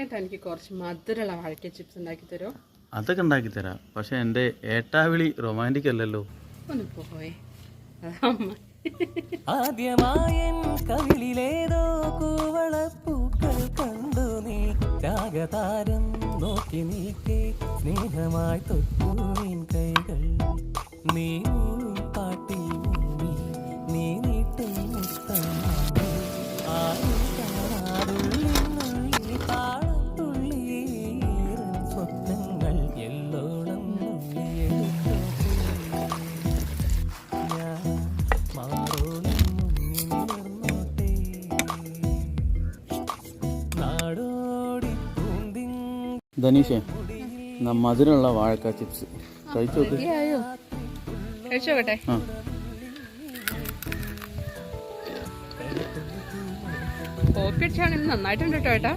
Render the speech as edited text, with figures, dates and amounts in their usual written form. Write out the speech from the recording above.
ഏട്ടാ എനിക്ക് കുറച്ച് മധുരമുള്ള വാഴക്ക ചിപ്സ് ഉണ്ടാക്കി തരുമോ? അതൊക്കെ ഉണ്ടാക്കി തരാം. പക്ഷെ എൻ്റെ ഏട്ടാവിളി റൊമാൻറ്റിക് അല്ലല്ലോ. ഒന്ന് പോയേ. ആദ്യമായൻ കവിളിലേതോ കൂവളപ്പൂക്കൾ കണ്ടു നീ രാഗതാരം നോക്കി നീക്കേ സ്നേഹമായി തൊട്ടു നീൻ കൈകൾ നീ പാട്ടിൽ മുങ്ങി നീ നീട്ടും മുത്തമാടി ആടുള്ളിനുള്ളിൽ താളത്തുള്ളി സ്വപ്നങ്ങൾ എല്ലോളം ധനീഷേ, മധുരമുള്ള വാഴക്ക ചിപ്സ് കഴിച്ചു നോക്ക്. കഴിച്ചോട്ടെ. ആ കോപ്പി അടിച്ചാണെങ്കിൽ നന്നായിട്ടുണ്ട് കേട്ടോ ഏട്ടാ.